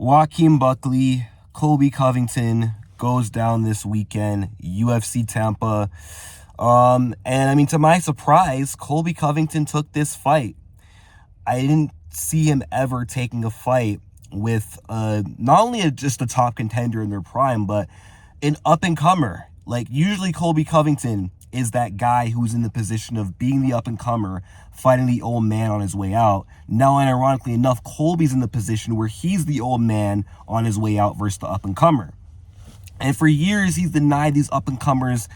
Joaquin Buckley, Colby Covington goes down this weekend, UFC Tampa. And I mean, to my surprise, Colby Covington took this fight. I didn't see him ever taking a fight with not only just a top contender in their prime, but an up-and-comer. Like, usually Colby Covington is that guy who's in the position of being the up-and-comer, fighting the old man on his way out. Now, and ironically enough, Colby's in the position where he's the old man on his way out versus the up-and-comer. And for years, he's denied these up-and-comers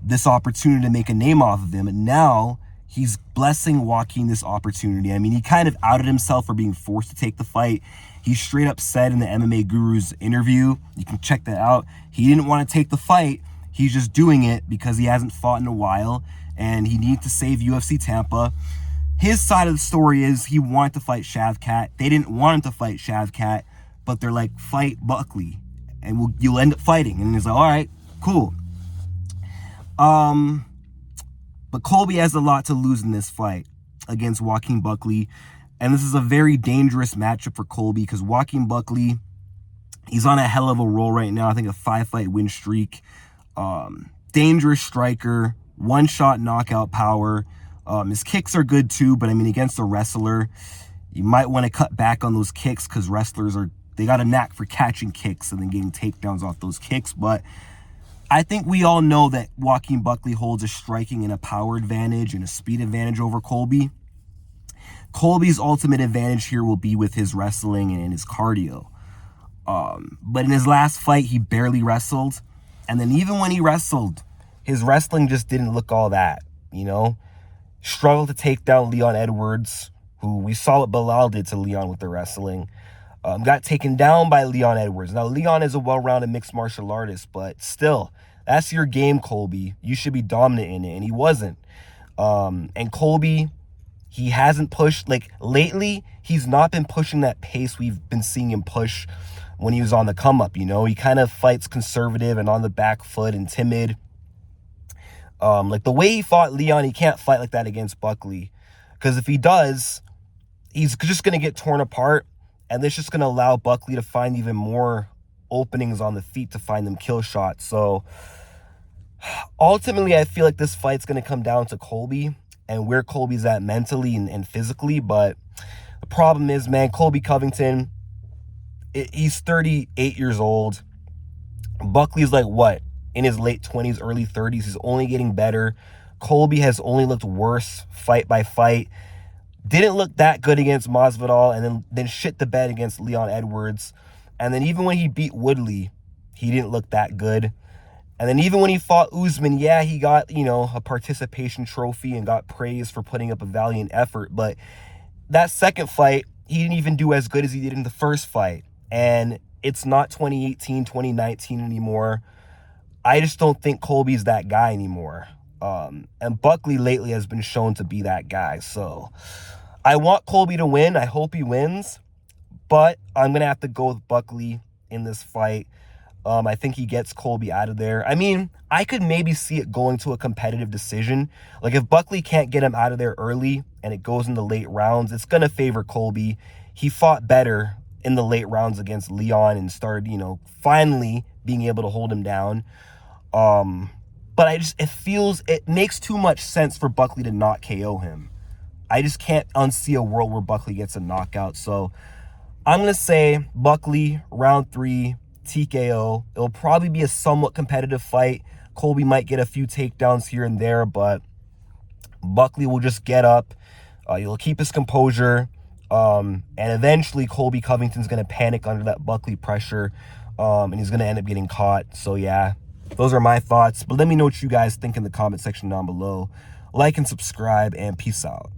this opportunity to make a name off of them. And now he's blessing Joaquin this opportunity. I mean, he kind of outed himself for being forced to take the fight. He straight up said in the MMA Guru's interview, you can check that out, he didn't want to take the fight. He's just doing it because he hasn't fought in a while and he needs to save UFC Tampa. His side of the story is he wanted to fight Shavkat. They didn't want him to fight Shavkat, but they're like, fight Buckley and you'll end up fighting. And he's like, all right, cool. But Colby has a lot to lose in this fight against Joaquin Buckley. And this is a very dangerous matchup for Colby because Joaquin Buckley, he's on a hell of a roll right now. I think a 5-fight win streak. Dangerous striker, one-shot knockout power. His kicks are good too, but I mean, against a wrestler, you might want to cut back on those kicks because wrestlers they got a knack for catching kicks and then getting takedowns off those kicks. But I think we all know that Joaquin Buckley holds a striking and a power advantage and a speed advantage over Colby. Colby's ultimate advantage here will be with his wrestling and his cardio. But in his last fight, he barely wrestled. And then even when he wrestled, his wrestling just didn't look all that, you know? Struggled to take down Leon Edwards, who we saw what Bilal did to Leon with the wrestling. Got taken down by Leon Edwards. Now, Leon is a well-rounded mixed martial artist, but still, that's your game, Colby. You should be dominant in it, and he wasn't. And Colby, he hasn't pushed, like, lately, he's not been pushing that pace we've been seeing him push when he was on the come-up, you know? He kind of fights conservative and on the back foot and timid. Like, the way he fought Leon, he can't fight like that against Buckley. Because if he does, he's just going to get torn apart, and this just going to allow Buckley to find even more openings on the feet to find them kill shots. So, ultimately, I feel like this fight's going to come down to Colby and where Colby's at mentally and physically. But the problem is, man, Colby Covington, he's 38 years old. Buckley's like, what? In his late 20s, early 30s. He's only getting better. Colby has only looked worse fight by fight. Didn't look that good against Masvidal, and then shit the bed against Leon Edwards. And then even when he beat Woodley, he didn't look that good. And then even when he fought Usman, yeah, he got, you know, a participation trophy and got praise for putting up a valiant effort. But that second fight, he didn't even do as good as he did in the first fight. And it's not 2018, 2019 anymore. I just don't think Colby's that guy anymore. And Buckley lately has been shown to be that guy. So I want Colby to win. I hope he wins. But I'm going to have to go with Buckley in this fight. I think he gets Colby out of there. I mean, I could maybe see it going to a competitive decision. Like, if Buckley can't get him out of there early and it goes in the late rounds, it's going to favor Colby. He fought better in the late rounds against Leon and started, you know, finally being able to hold him down. But it makes too much sense for Buckley to not KO him. I just can't unsee a world where Buckley gets a knockout. So I'm going to say Buckley, round 3, TKO. It'll probably be a somewhat competitive fight. Colby might get a few takedowns here and there, but Buckley will just get up. He'll keep his composure. And eventually Colby Covington's going to panic under that Buckley pressure. And he's going to end up getting caught. So, yeah, those are my thoughts. But let me know what you guys think in the comment section down below. Like and subscribe, and peace out.